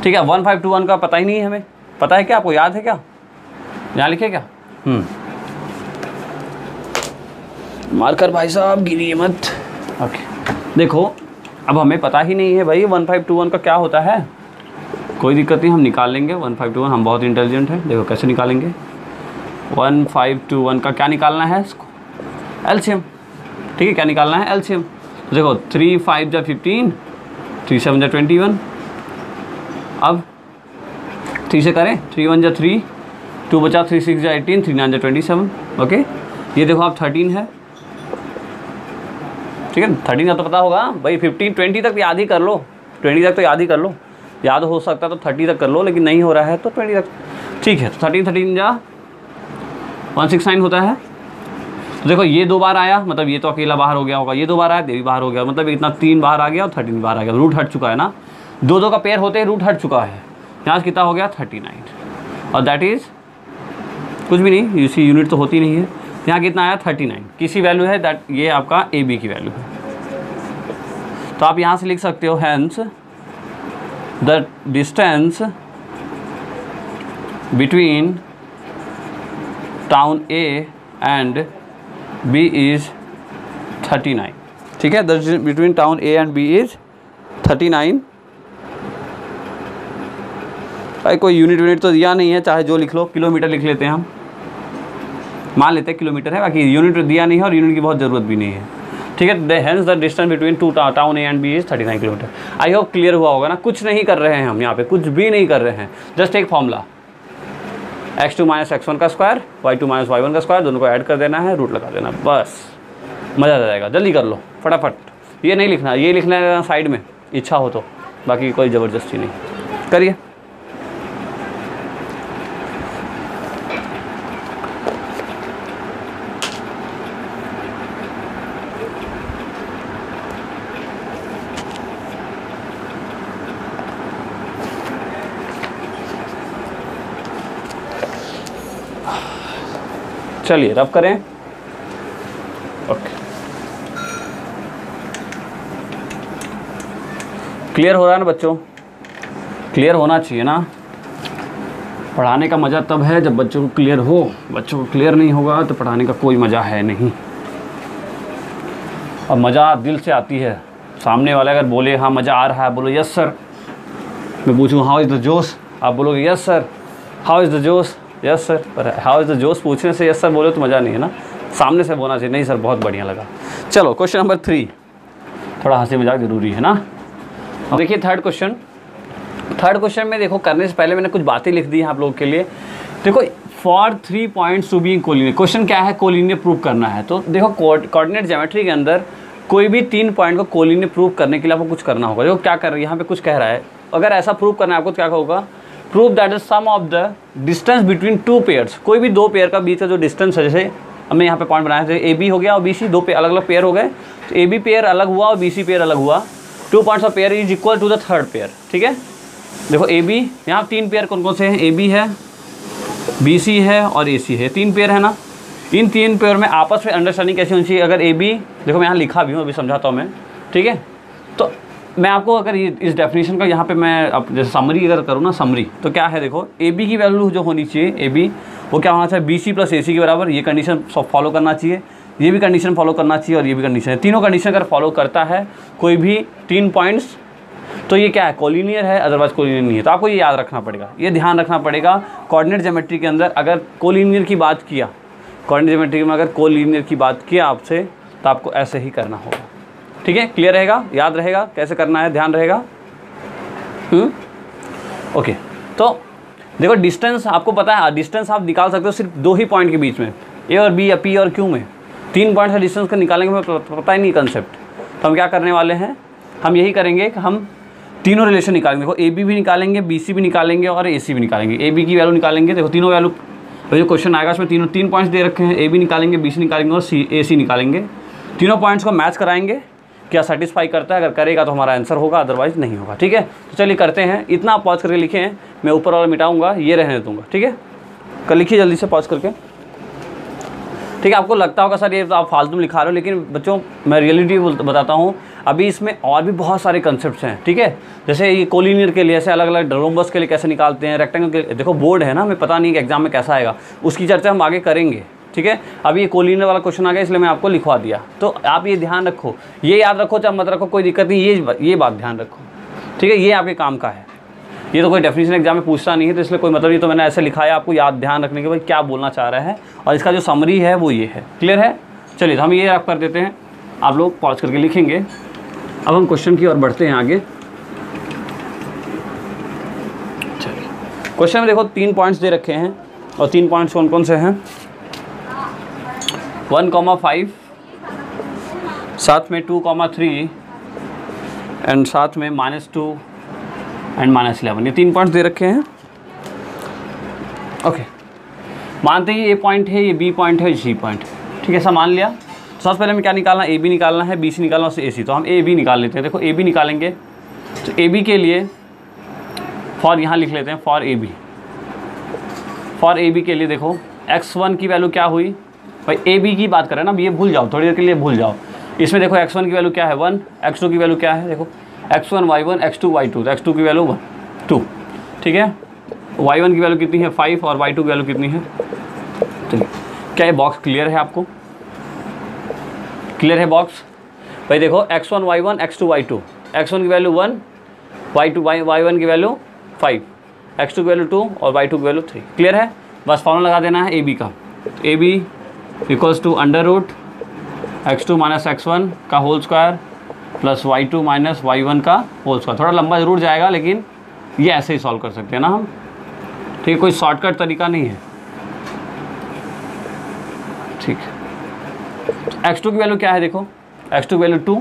ठीक है, 1 5 2 1 का पता ही नहीं है हमें, पता है क्या आपको, याद है क्या, यहाँ लिखे क्या? मार्कर भाई साहब गिरिए मत। ओके, देखो अब हमें पता ही नहीं है भाई 1 5 2 1 का क्या होता है। कोई दिक्कत नहीं, हम निकाल लेंगे 1 5 2 1, हम बहुत इंटेलिजेंट हैं। देखो कैसे निकालेंगे, 1 5 2 1 का क्या निकालना है इसको, एलसीएम। ठीक है, क्या निकालना है एलसीएम। देखो 3 5 जा 15, 3 7 जा 21। अब 3 से करें, 3 1 जा 3, 2 बचा 3 6 जा 18, 3 9 जा 27। ओके, ये देखो आप 13 है। ठीक है, 13 का तो पता होगा भाई, 15 20 तक याद ही कर लो, 20 तक तो याद ही कर लो, याद हो सकता है तो 30 तक कर लो, लेकिन नहीं हो रहा है तो 20 तक। ठीक है, तो 13 जा 169 होता है। तो देखो ये 2 बार आया, मतलब ये तो अकेला बाहर हो गया होगा, ये 2 बार आया, ये भी बाहर हो गया, मतलब इतना 3 बाहर आ गया और 13 बाहर आ गया, रूट हट चुका है ना, 2 2 का पेयर होते ही रूट हट चुका है। यहाँ कितना हो गया 39, और दैट इज़ कुछ भी नहीं, इसी यूनिट तो होती नहीं है। यहाँ कितना आया 39, किसी वैल्यू है दैट, ये आपका ए बी की वैल्यू है। तो आप यहाँ से लिख सकते हो, hence the distance between town A and B is 39। ठीक है, the between town A and B is 39। भाई कोई यूनिट तो दिया नहीं है, चाहे जो लिख लो, किलोमीटर लिख लेते हैं हम, मान लेते हैं किलोमीटर है, बाकी यूनिट दिया नहीं है और यूनिट की बहुत ज़रूरत भी नहीं है। ठीक है, hence the distance between town A and B is 39 kilometre. I hope clear हुआ होगा ना। कुछ नहीं कर रहे हैं हम यहाँ पे, कुछ भी नहीं कर रहे हैं, जस्ट एक फॉर्मूला, x2 माइनस x1 का स्क्वायर, y2 माइनस y1 का स्क्वायर, दोनों को ऐड कर देना है, रूट लगा देना, बस मज़ा आ जाएगा। जल्दी कर लो फटाफट, ये नहीं लिखना, ये लिखना है साइड में इच्छा हो तो, बाकी कोई ज़बरदस्ती नहीं, करिए। चलिए रब करें। ओके, क्लियर हो रहा है ना बच्चों? क्लियर होना चाहिए ना, पढ़ाने का मज़ा तब है जब बच्चों को क्लियर हो। बच्चों को क्लियर नहीं होगा तो पढ़ाने का कोई मज़ा है नहीं। और मज़ा दिल से आती है, सामने वाला अगर बोले हाँ मज़ा आ रहा है, बोलो यस सर। मैं पूछूँ हाउ इज़ द जोश, आप बोलोगे yes sir. How is the जोश, यस सर। पर हाउ इज़ द जोश पूछने से यस सर बोले तो मज़ा नहीं है ना, सामने से बोलना चाहिए नहीं सर बहुत बढ़िया लगा। चलो क्वेश्चन नंबर 3, थोड़ा हंसी मजाक ज़रूरी है ना। देखिए थर्ड क्वेश्चन में देखो, करने से पहले मैंने कुछ बातें लिख दी हैं आप लोगों के लिए। देखो for 3 points to be collinear, question क्या है, कोलिनियर प्रूव करना है। तो देखो कोऑर्डिनेट ज्योमेट्री के अंदर कोई भी 3 पॉइंट को कोलिनियर प्रूव करने के लिए आपको कुछ करना होगा। देखो क्या कर रही है यहाँ पे, कुछ कह रहा है, अगर ऐसा प्रूव करना है आपको क्या होगा, prove that the sum of the distance between 2 pairs, कोई भी 2 पेयर का बीच का जो डिस्टेंस है, जैसे हमने यहाँ पे पॉइंट बनाया थे ए बी हो गया और बी सी, 2 अलग अलग पेयर हो गए, तो ए बी पेयर अलग हुआ और बी सी पेयर अलग हुआ, 2 points of pair is equal to the third pair. ठीक है, देखो ए बी, यहाँ 3 पेयर कौन कौन से हैं, ए बी है, BC है और AC है, 3 पेयर है ना। इन 3 पेयर में आपस में अंडरस्टैंडिंग कैसी होनी चाहिए? अगर AB, देखो मैं यहाँ लिखा भी हूँ, अभी समझाता हूँ मैं, ठीक है। तो मैं आपको अगर ये इस डेफिनेशन का यहाँ पे मैं अब जैसे समरी अगर करूँ ना, समरी, तो क्या है देखो, AB की वैल्यू जो होनी चाहिए, AB वो क्या होना चाहिए? BC + AC के बराबर। ये कंडीशन फॉलो करना चाहिए, ये भी कंडीशन फॉलो करना चाहिए और ये भी कंडीशन है। तीनों कंडीशन अगर फॉलो करता है कोई भी 3 पॉइंट्स, तो ये क्या है? कोलिनियर है, अदरवाइज कोलिनियर नहीं है। तो आपको ये याद रखना पड़ेगा, ये ध्यान रखना पड़ेगा। कोऑर्डिनेट ज्योमेट्री के अंदर अगर कोलिनियर की बात किया, कोऑर्डिनेट ज्योमेट्री में अगर कोलिनियर की बात किया आपसे, तो आपको ऐसे ही करना होगा, ठीक है। क्लियर रहेगा, याद रहेगा कैसे करना है, ध्यान रहेगा। ओके, तो देखो डिस्टेंस आपको पता है, डिस्टेंस आप निकाल सकते हो सिर्फ 2 ही पॉइंट के बीच में, A और B या P और Q में। 3 पॉइंट से डिस्टेंस का निकालेंगे, हमें पता ही नहीं कंसेप्ट। तो हम क्या करने वाले हैं, हम यही करेंगे कि हम तीनों रिलेशन निकालेंगे। देखो AB भी निकालेंगे, BC भी निकालेंगे और AC भी निकालेंगे। AB की वैल्यू निकालेंगे, देखो तीनों वैल्यू, जो क्वेश्चन आएगा उसमें 3 पॉइंट्स दे रखे हैं, AB निकालेंगे, BC निकालेंगे और AC निकालेंगे। तीनों पॉइंट्स को मैच कराएंगे, क्या सेटिस्फाई करता है, अगर करेगा तो हमारा आंसर होगा, अदरवाइज नहीं होगा, ठीक है। तो चलिए करते हैं। इतना आप पॉज करके लिखें, मैं ऊपर वाला मिटाऊंगा, ये रहने दूंगा, ठीक है। कल लिखिए जल्दी से पॉज करके, ठीक है। आपको लगता होगा सर ये तो आप फालतू में लिखा रहे हो, लेकिन बच्चों मैं रियलिटी बताता हूँ। अभी इसमें और भी बहुत सारे कंसेप्ट्स हैं, ठीक है। जैसे ये कोलिनियर के लिए ऐसे अलग अलग, रोम्बस के लिए कैसे निकालते हैं, रेक्टेंगल के, देखो बोर्ड है ना, हमें पता नहीं कि एग्जाम में कैसा आएगा, उसकी चर्चा हम आगे करेंगे, ठीक है। अभी ये कोलिनियर वाला क्वेश्चन आ गया, इसलिए मैं आपको लिखवा दिया। तो आप ये ध्यान रखो, ये याद रखो, चाहे मत रखो कोई दिक्कत नहीं, ये बात ध्यान रखो, ठीक है। ये आपके काम का है, ये तो कोई डेफिनेशन एग्जाम में पूछता नहीं है, तो इसलिए कोई मतलब नहीं। तो मैंने ऐसे लिखा है आपको याद ध्यान रखने के, भाई क्या बोलना चाह रहा है, और इसका जो समरी है वो ये है। क्लियर है? चलिए तो हम ये आप कर देते हैं, आप लोग पॉज करके लिखेंगे। अब हम क्वेश्चन की ओर बढ़ते हैं आगे। चलिए क्वेश्चन में देखो 3 पॉइंट्स दे रखे हैं, और 3 पॉइंट्स कौन कौन से हैं? 1,5, साथ में 2,3 एंड साथ में -2 एंड -11, ये 3 पॉइंट्स दे रखे हैं। ओके, मानते ही A पॉइंट है, ये B पॉइंट है, C पॉइंट, ठीक है, ऐसा मान लिया। सबसे पहले हमें क्या निकालना है? AB निकालना है, BC निकालना है, AC। तो हम AB निकाल लेते हैं। देखो AB निकालेंगे, तो AB के लिए फॉर यहाँ लिख लेते हैं, फॉर AB के लिए देखो x1 की वैल्यू क्या हुई? भाई AB की बात करें ना, ये भूल जाओ, थोड़ी देर के लिए भूल जाओ। इसमें देखो x1 की वैल्यू क्या है? 1, x2 की वैल्यू क्या है? देखो x1 y1, x2 y2, तो x2 की वैल्यू 2, ठीक है। y1 की वैल्यू कितनी है? 5 और y2 की वैल्यू कितनी है? चलिए, क्या ये बॉक्स क्लियर है आपको? क्लियर है बॉक्स? भाई देखो x1 y1, x2 y2, x1 की वैल्यू 1, y1 की वैल्यू 5, x2 की वैल्यू 2 और y2 की वैल्यू 3। क्लियर है? बस फॉर्मूला लगा देना है AB का। AB equals to under root x2 - x1 का whole square plus y2 - y1 का होल स्क्वायर। थोड़ा लंबा जरूर जाएगा, लेकिन ये ऐसे ही सॉल्व कर सकते हैं ना हम, ठीक है। कोई शॉर्टकट तरीका नहीं है, ठीक है। x2 की वैल्यू क्या है? देखो x2 की वैल्यू 2,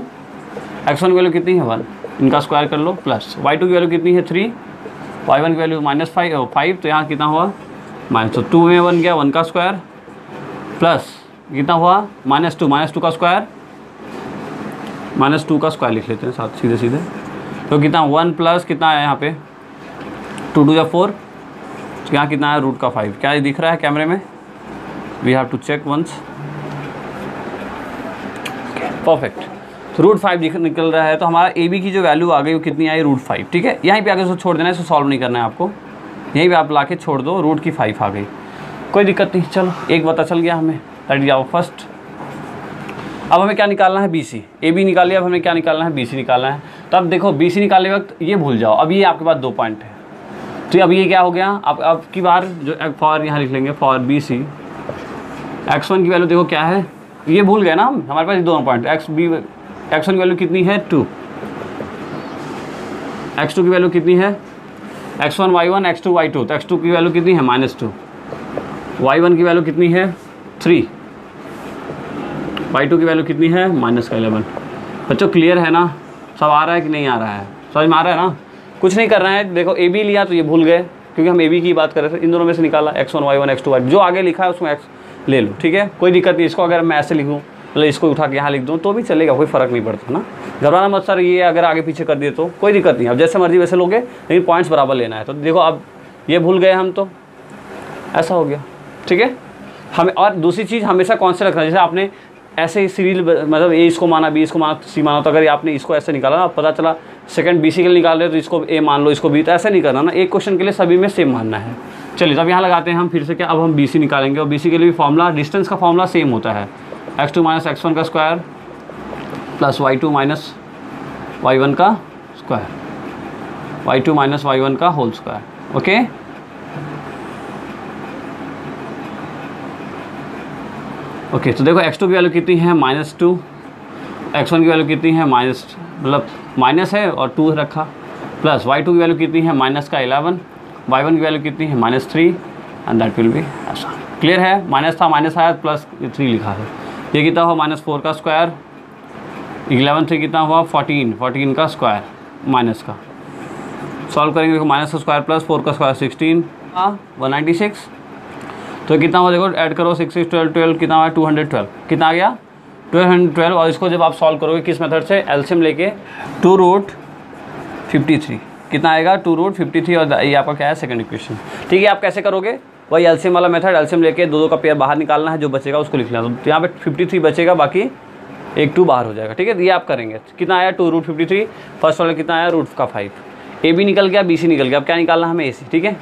x1 की वैल्यू कितनी है? 1, इनका स्क्वायर कर लो, प्लस y2 की वैल्यू कितनी है? 3, y1 की वैल्यू -5, तो यहाँ कितना हुआ? माइनस, तो 2 में 1 गया, 1 का स्क्वायर प्लस कितना हुआ? -2 का स्क्वायर, -2 का स्क्वायर लिख लेते हैं साथ सीधे सीधे। तो कितना 1 प्लस कितना है यहाँ पे? 2 2 या 4, तो यहाँ कितना है? √5। क्या ये दिख रहा है कैमरे में? We have to check once. Perfect, तो √5 निकल रहा है। तो हमारा AB की जो वैल्यू आ गई वो कितनी आई? √5, ठीक है। यहीं पे आगे उसको छोड़ देना है, इसको सॉल्व नहीं करना है आपको, यहीं पे आप ला के छोड़ दो। √5 आ गई, कोई दिक्कत नहीं। चलो एक पता चल गया हमें, दैट इज आवर फर्स्ट। अब हमें क्या निकालना है? BC। AB निकाल लिया, अब हमें क्या निकालना है? BC निकालना है। तो अब देखो BC निकालने वक्त ये भूल जाओ, अब ये आपके पास 2 पॉइंट है, तो अब ये क्या हो गया? अब की बार जो फॉर यहाँ लिख लेंगे, फॉर BC x1 की वैल्यू देखो क्या है, ये भूल गए ना हम, हमारे पास ये दोनों पॉइंट। x1 की वैल्यू कितनी है? 2, x2 की वैल्यू कितनी है? x1 y1, x2 y2, तो x2 की वैल्यू कितनी है? -2, y1 की वैल्यू कितनी है? 3, y2 की वैल्यू कितनी है? -11। बच्चों क्लियर है ना? सब आ रहा है कि नहीं आ रहा है? समझ में आ रहा है ना? कुछ नहीं करना है। देखो AB लिया तो ये भूल गए, क्योंकि हम AB की बात कर रहे थे, इन दोनों में से निकाला x1 y1 x2 y2, जो आगे लिखा है उसमें x ले लो, ठीक है, कोई दिक्कत नहीं। इसको अगर मैं ऐसे लिखूँ, मतलब इसको उठा के यहाँ लिख दूँ तो भी चलेगा, कोई फ़र्क नहीं पड़ता ना। घबराना मत सर, ये अगर आगे पीछे कर दिए तो कोई दिक्कत नहीं, अब जैसे मर्जी वैसे लोगे, लेकिन पॉइंट्स बराबर लेना है। तो देखो अब ये भूल गए हम, तो ऐसा हो गया, ठीक है। हमें और दूसरी चीज़ हमेशा कौन से रखना है, जैसे आपने ऐसे ही सीरियल मतलब ए इसको माना, बी इसको माना, सी माना, तो अगर आपने इसको ऐसे निकाला ना, पता चला सेकंड बी सी के लिए निकाल रहे हो तो इसको ए मान लो, इसको बी, तो ऐसे नहीं करना ना, एक क्वेश्चन के लिए सभी में सेम मानना है। चलिए तब यहाँ लगाते हैं हम फिर से क्या, अब हम बी सी निकालेंगे और बी सी के लिए भी फॉर्मूला, डिस्टेंस का फॉर्मूला सेम होता है, x2 माइनस x1 का square plus y2 minus y1 का स्क्वायर, y2 माइनस y1 का होल स्क्वायर। ओके, ओके तो देखो x2 की वैल्यू कितनी है -2, x1 की वैल्यू कितनी है मतलब माइनस है और 2 रखा, प्लस y2 की वैल्यू कितनी है -11, y1 की वैल्यू कितनी है -3 एंड दैट विल बी ऐसा। क्लियर है, माइनस था माइनस आया प्लस 3 लिखा है, ये कितना हुआ -4 का स्क्वायर, 11 से कितना हुआ 14 का स्क्वायर माइनस का, सॉल्व करेंगे देखो माइनस का स्क्वायर प्लस 4 का स्क्वायर 16 196, तो कितना हुआ देखो ऐड करो 6 6 12 12 कितना हुआ 212, कितना आ गया 212। और इसको जब आप सॉल्व करोगे किस मेथड से, एलसीएम लेके 2√53 कितना आएगा 2√53, और ये आपका क्या है सेकंड इक्वेशन। ठीक है, आप कैसे करोगे, वही एलसीएम वाला मेथड, एलसीएम लेके दो का पेयर बाहर निकालना है, जो बचेगा उसको लिख लेना, तो यहाँ पे 53 बचेगा, बाकी 1 2 बाहर हो जाएगा। ठीक है, ये आप करेंगे, कितना आया 2√53, फर्स्ट वाला कितना आया √5, ए बी निकल गया, बी सी निकल गया, अब क्या निकालना हमें ए सी। ठीक है,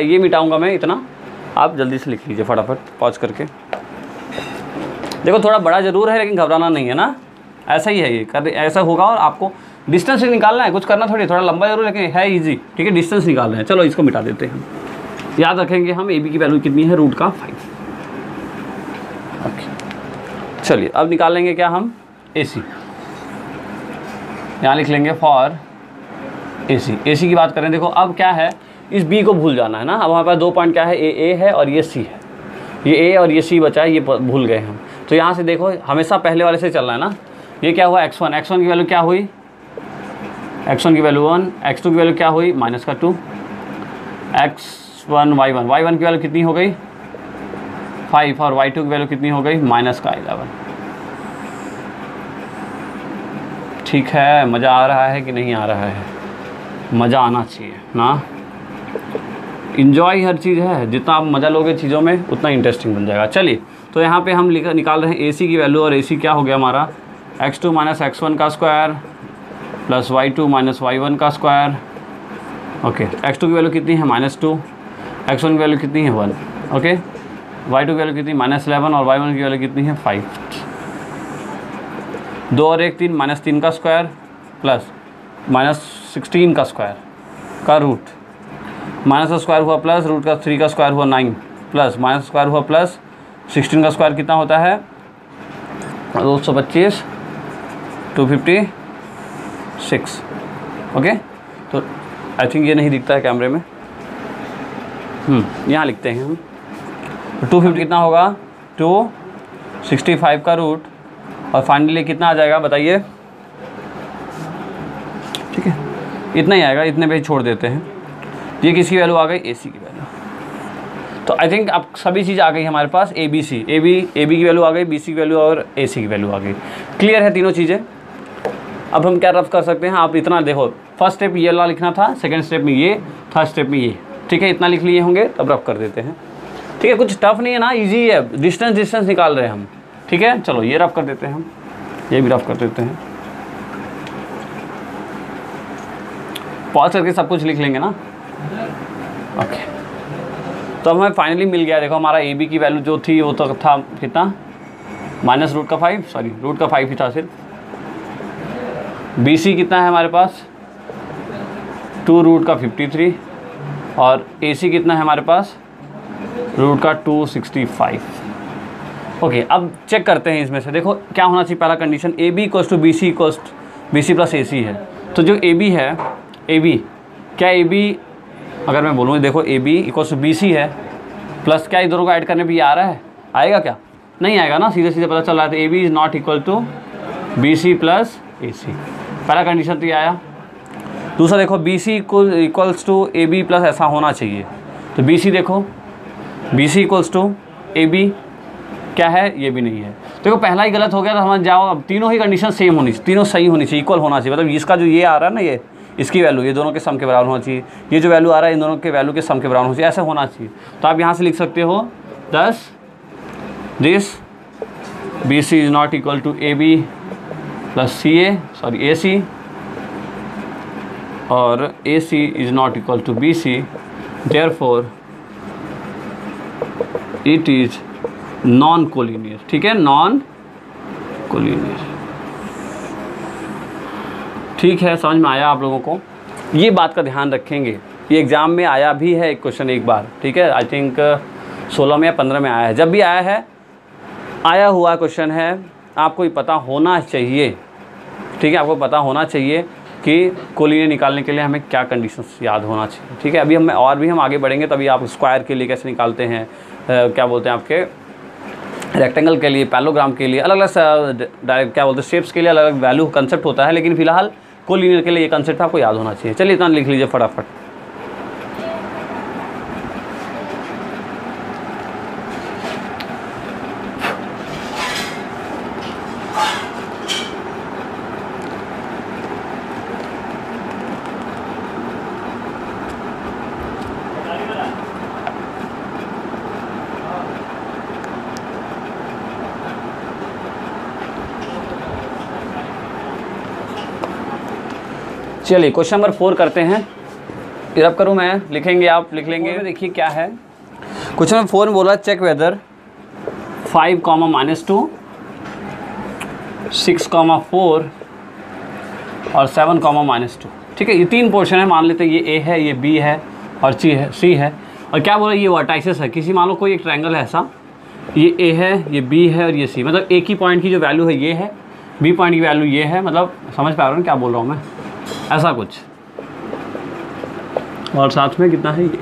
ये मिटाऊंगा मैं इतना, आप जल्दी से लिख लीजिए फटाफट पॉज करके। देखो थोड़ा बड़ा ज़रूर है लेकिन घबराना नहीं है ना, ऐसा ही है, ये कर ऐसा होगा, और आपको डिस्टेंस से निकालना है, कुछ करना थोड़ा लंबा जरूर लेकिन है इजी। ठीक है, डिस्टेंस निकाल रहे हैं, चलो इसको मिटा देते हैं। याद रखेंगे हम ए बी की वैल्यू कितनी है √5। ओके चलिए अब निकाल लेंगे क्या हम ए सी, यहाँ लिख लेंगे फॉर ए सी की बात करें। देखो अब क्या है, इस बी को भूल जाना है ना, अब हमारे पास 2 पॉइंट क्या है, ए है और ये सी है, ये ए और ये सी बचा है, ये भूल गए हम। तो यहाँ से देखो हमेशा पहले वाले से चलना है ना, ये क्या हुआ x1 की वैल्यू क्या हुई, x1 की वैल्यू 1, x2 की वैल्यू क्या हुई -2, x1 y1 की वैल्यू कितनी हो गई 5, और y2 की वैल्यू कितनी हो गई -11। ठीक है, मज़ा आ रहा है कि नहीं आ रहा है, मज़ा आना चाहिए ना, इन्जॉय हर चीज़ है, जितना आप मज़ा लोगे चीज़ों में उतना इंटरेस्टिंग बन जाएगा। चलिए तो यहाँ पे हम निकाल रहे हैं ए सी की वैल्यू, और ए सी क्या हो गया हमारा x2 माइनस x1 का square plus y2 minus y1 का स्क्वायर। ओके, x2 की वैल्यू कितनी है -2, x1 की वैल्यू कितनी है 1, ओके, y2 की वैल्यू कितनी -11 और y1 की वैल्यू कितनी है 5, 2 और 1 3, -3 का स्क्वायर प्लस -16 का स्क्वायर का रूट, माइनस का स्क्वायर हुआ प्लस रूट का 3 का स्क्वायर हुआ 9, प्लस माइनस स्क्वायर हुआ प्लस 16 का स्क्वायर कितना होता है 225 256। ओके, तो आई थिंक ये नहीं दिखता है कैमरे में, यहाँ लिखते हैं हम, 250 कितना होगा 265 का रूट, और फाइनली कितना आ जाएगा बताइए। ठीक है, इतना ही आएगा, इतने पे ही छोड़ देते हैं। ये किसकी वैल्यू आ गई, ए सी की वैल्यू। तो आई थिंक अब सभी चीज़ आ गई हमारे पास, ए बी की वैल्यू आ गई, बी सी की वैल्यू और ए सी की वैल्यू आ गई। क्लियर है तीनों चीज़ें। अब हम क्या रफ कर सकते हैं, आप इतना देखो, फर्स्ट स्टेप ये वाला लिखना था, सेकंड स्टेप में ये, थर्ड स्टेप में ये। ठीक है, इतना लिख लिए होंगे, अब रफ कर देते हैं। ठीक है, कुछ टफ नहीं है ना, ईजी है, डिस्टेंस निकाल रहे हैं हम। ठीक है, चलो ये रफ कर देते हैं हम, ये भी रफ कर देते हैं, पॉज करके सब कुछ लिख लेंगे ना। ओके, तो अब हमें फाइनली मिल गया। देखो हमारा ए बी की वैल्यू जो थी वो तो था कितना √5 ही था सिर्फ। बी सी कितना है हमारे पास 2√53, और ए सी कितना है हमारे पास √265। ओके, अब चेक करते हैं इसमें से। देखो क्या होना चाहिए, पहला condition A B equals to B C plus A C है। तो जो ए बी है, क्या ए बी अगर मैं बोलूँ, देखो A B equals to B C है, प्लस क्या इधरों को ऐड करने पे ये आ रहा है, आएगा क्या, नहीं आएगा ना, सीधे सीधे पता चल रहा है। तो A B is not equal to B C plus A C, पहला कंडीशन तो ये आया। दूसरा देखो B C equals to A B plus ऐसा होना चाहिए, तो बी सी देखो, B C equals to A B क्या है, ये भी नहीं है। देखो पहला ही गलत हो गया, तो समझ जाओ अब तीनों ही कंडीशन सेम होनी चाहिए, तीनों सही होनी चाहिए, इक्वल होना चाहिए। मतलब इसका जो ये आ रहा है ना, इसकी वैल्यू ये दोनों के सम के बराबर होना चाहिए, ये जो वैल्यू आ रहा है इन दोनों के वैल्यू के सम के बराबर होना चाहिए, ऐसा होना चाहिए। तो आप यहाँ से लिख सकते हो 10 this BC is not equal to AB plus AC और AC is not equal to BC, therefore it is non collinear. ठीक है, नॉन कोलिनियर। ठीक है, समझ में आया आप लोगों को? ये बात का ध्यान रखेंगे, ये एग्ज़ाम में आया भी है एक क्वेश्चन एक बार। ठीक है, आई थिंक 16 में या 15 में आया है, जब भी आया है आया हुआ क्वेश्चन है, आपको ये पता होना चाहिए। ठीक है, आपको पता होना चाहिए कि कोलिनियर निकालने के लिए हमें क्या कंडीशंस याद होना चाहिए। ठीक है, अभी हम आगे बढ़ेंगे तभी आप स्क्वायर के लिए कैसे निकालते हैं, क्या बोलते हैं आपके रेक्टेंगल के लिए, पैरेललोग्राम के लिए अलग अलग डायरेक्ट क्या बोलते हैं शेप्स के लिए अलग अलग वैल्यू कंसेप्ट होता है, लेकिन फिलहाल कोलिनियर के लिए ये कंसेप्ट आपको याद होना चाहिए। चलिए इतना लिख लीजिए फटाफट। चलिए क्वेश्चन नंबर 4 करते हैं। रब करूँ मैं, लिखेंगे आप लिख लेंगे। देखिए क्या है क्वेश्चन नंबर 4 में बोला चेक वेदर 5, -2, 6, 4 और 7, -2। ठीक है, ये 3 पोर्शन है, मान लेते हैं ये A है, ये B है और C है। और क्या बोला, ये वर्टाइसिस है किसी, मान लो कोई एक ट्रायंगल है ऐसा, ये A है, ये B है और ये C, मतलब A की पॉइंट की जो वैल्यू है ये है, B पॉइंट की वैल्यू ये है, मतलब समझ पा रहे हो क्या बोल रहा हूँ मैं, ऐसा कुछ। और साथ में कितना है ये।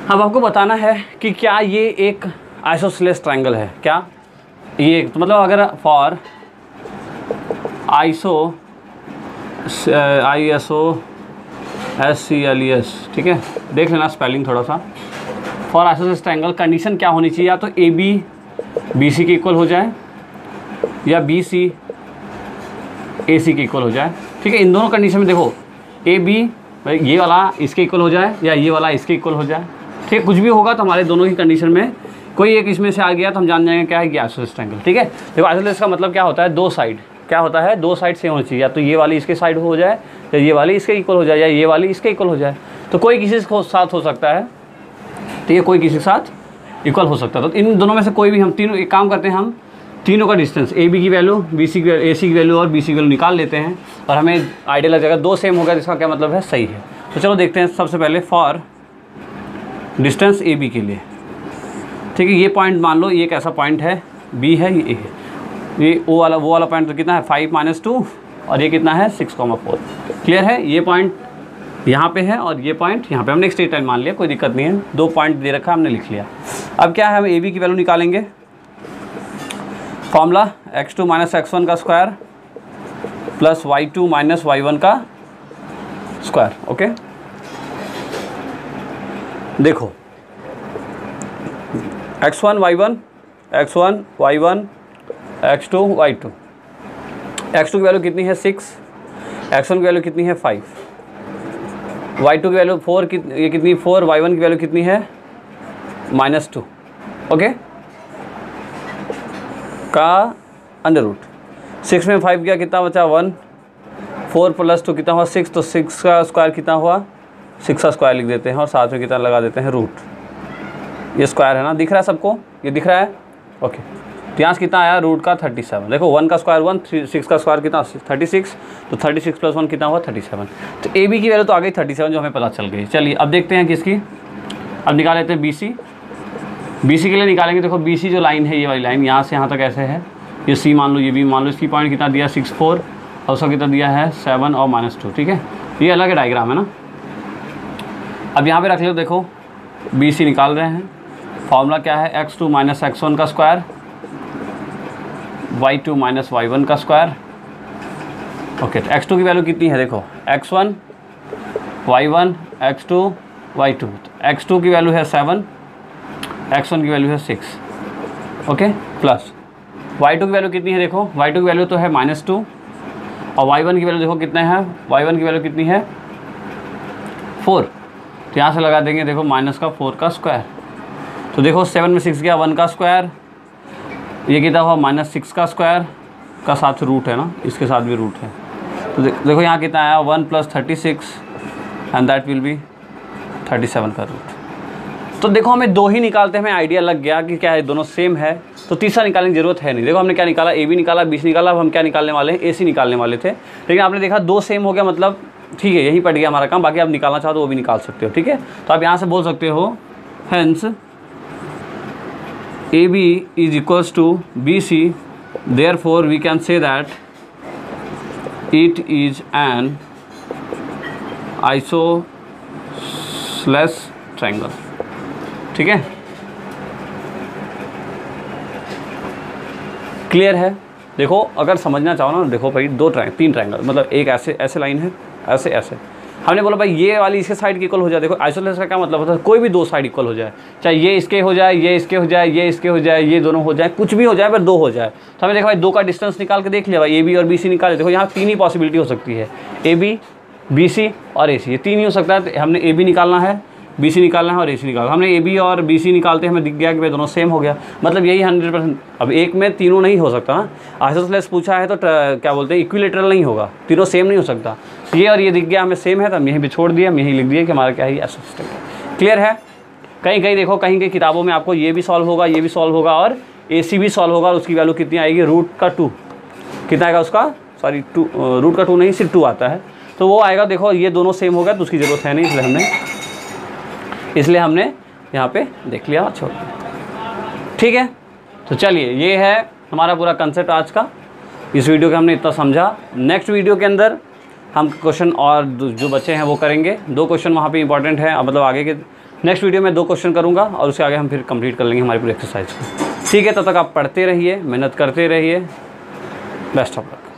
अब आपको बताना है कि क्या ये एक आइसोसेलेस ट्रायंगल है क्या, ये तो मतलब अगर फॉर ISOSCLES, ठीक है, देख लेना स्पेलिंग थोड़ा सा। फॉर आइसोसेलेस ट्रायंगल कंडीशन क्या होनी चाहिए, या तो AB BC के इक्वल हो जाए या BC AC के इक्वल हो जाए। ठीक है, इन दोनों कंडीशन में देखो AB ये वाला इसके इक्वल हो जाए या ये वाला इसके इक्वल हो जाए। ठीक है, कुछ भी होगा तो हमारे दोनों की कंडीशन में कोई एक इसमें से आ गया तो हम जान जाएंगे क्या है कि आइसोसेलेस ट्रायंगल। ठीक है, देखो आइसोसेलेस का मतलब क्या होता है, दो साइड, क्या होता है, दो साइड सेम होनी चाहिए, या तो ये वाली इसके साइड हो जाए या ये वाली इसके इक्वल हो जाए या ये वाली इसके इक्वल हो जाए। तो कोई किसी के साथ हो सकता है, तो ये कोई किसी के साथ इक्वल हो सकता है। तो इन दोनों में से कोई भी, हम तीनों एक काम करते हैं, हम तीनों का डिस्टेंस AB की वैल्यू, BC की वैल्यू, AC की वैल्यू और BC की वैल्यू निकाल लेते हैं और हमें आइडिया लग जाएगा। दो सेम हो गया जिसका क्या मतलब है, सही है। तो चलो देखते हैं सबसे पहले फॉर डिस्टेंस AB के लिए। ठीक है, ये पॉइंट मान लो ये एक ऐसा पॉइंट है, B है, ये A है, ये वो वाला पॉइंट तो कितना है 5 - 2 और ये कितना है 6, 4। क्लियर है, ये पॉइंट यहाँ पे है और ये पॉइंट यहाँ पे, हमने एक स्ट्रेट लाइन मान लिया, कोई दिक्कत नहीं है, दो पॉइंट दे रखा हमने लिख लिया। अब क्या है, हम AB की वैल्यू निकालेंगे। फॉर्मूला x2 - x1 का स्क्वायर प्लस y2 - y1 का स्क्वायर। ओके, देखो x1 y1 x2 y2, x2 की वैल्यू कितनी है 6, x1 की वैल्यू कितनी है 5, y2 की वैल्यू 4 ये कितनी 4, y1 की वैल्यू कितनी है -2। ओके, का अंडर रूट 6 में 5 गया, कितना बचा 1, 4 + 2 कितना हुआ 6, तो 6 का स्क्वायर कितना हुआ 6 का स्क्वायर लिख देते हैं और साथ में कितना लगा देते हैं रूट। ये स्क्वायर है ना, दिख रहा है सबको, ये दिख रहा है। ओके, तो यहाँ से कितना आया रूट का 37। देखो 1 का स्क्वायर 1, 6 का स्क्वायर कितना 36, तो 36 + 1 कितना हुआ 37। तो AB की वैल्यू तो आ गई 37 जो हमें पता चल गई। चलिए अब देखते हैं किसकी, अब निकाल लेते हैं BC के लिए निकालेंगे। देखो BC जो लाइन है, ये वाली लाइन यहाँ से यहाँ तक ऐसे है, ये C मान लो, ये B मान लो, इसकी पॉइंट कितना दिया 6, 4 और उसका कितना दिया है 7 और -2। ठीक है, ये अलग डायग्राम है ना। अब यहाँ पे रख लो, देखो BC निकाल रहे हैं। फॉर्मूला क्या है, x2 - x1 का स्क्वायर, y2 - y1 का स्क्वायर। ओके, तो x2 की वैल्यू कितनी है, देखो x1 y1 x2 y2, x2 की वैल्यू है 7, x1 की वैल्यू है 6। ओके, प्लस y2 की वैल्यू कितनी है, देखो y2 की वैल्यू तो है -2 और y1 की वैल्यू देखो कितने हैं, y1 की वैल्यू कितनी है 4, तो यहाँ से लगा देंगे देखो माइनस का 4 का स्क्वायर। तो देखो 7 में 6 गया 1 का स्क्वायर, ये कितना हुआ -6 का स्क्वायर का साथ रूट है ना, इसके साथ भी रूट है। तो देखो यहाँ कितना आया 1 + 36 एंड दैट विल बी 37 का रूट। तो देखो हमें 2 ही निकालते हैं, हमें आइडिया लग गया कि क्या है दोनों सेम है, तो तीसरा निकालने की जरूरत है नहीं। देखो हमने क्या निकाला, AB निकाला, BC निकाला, अब हम क्या निकालने वाले हैं, AC निकालने वाले थे। लेकिन आपने देखा 2 सेम हो गया, मतलब ठीक है यही पड़ गया हमारा काम। बाकी आप निकालना चाहो तो वो भी निकाल सकते हो, ठीक है। तो आप यहाँ से बोल सकते हो hence AB = BC, therefore we can say that it is an isosceles triangle, ठीक है। क्लियर है। देखो अगर समझना चाहो ना, देखो भाई 3 ट्रायंगल, मतलब एक ऐसे लाइन है, ऐसे हमने बोला भाई ये वाली इसके साइड की इक्वल हो जाए। देखो आइसोसेलेस का क्या मतलब होता है, कोई भी 2 साइड इक्वल हो जाए, चाहे ये इसके हो जाए, ये इसके हो जाए, ये इसके हो जाए, ये दोनों हो जाए, कुछ भी हो जाए पर 2 हो जाए। तो हमने देखा भाई 2 का डिस्टेंस निकाल के देख लिया भाई, AB और BC निकाले। देखो यहाँ 3 ही पॉसिबिलिटी हो सकती है, AB BC और AC, ये 3 ही हो सकता है। तो हमने AB निकालना है, BC निकालना है और AC निकालना है। हमने AB और BC निकालते हमें दिख गया कि भाई दोनों सेम हो गया, मतलब यही 100%। अब एक में तीनों नहीं हो सकता ना, आइसोसेलेस पूछा है तो क्या बोलते हैं इक्विलेटरल नहीं होगा, तीनों सेम नहीं हो सकता। ये और ये दिख गया हमें सेम है तो हम यहीं पे छोड़ दिया, हम यहीं लिख दिए कि हमारा क्या है ऐसा सिस्टम है। क्लियर है। कहीं कहीं देखो, कहीं कहीं किताबों में आपको ये भी सॉल्व होगा, ये भी सॉल्व होगा और AC भी सॉल्व होगा, और उसकी वैल्यू कितनी आएगी √2, कितना आएगा उसका, सॉरी √2 नहीं, सिर्फ 2 आता है, तो वो आएगा। देखो ये दोनों सेम हो गया तो उसकी ज़रूरत है नहीं, इसलिए हमने यहाँ पे देख लिया और छोड़ दिया, ठीक है। तो चलिए ये है हमारा पूरा कंसेप्ट आज का। इस वीडियो के हमने इतना समझा। नेक्स्ट वीडियो के अंदर हम क्वेश्चन और जो बच्चे हैं वो करेंगे। 2 क्वेश्चन वहाँ पे इंपॉर्टेंट है, मतलब आगे के नेक्स्ट वीडियो में 2 क्वेश्चन करूँगा और उसके आगे हम फिर कंप्लीट कर लेंगे हमारी पूरी एक्सरसाइज को, ठीक है। तब तक आप पढ़ते रहिए, मेहनत करते रहिए। Best of luck.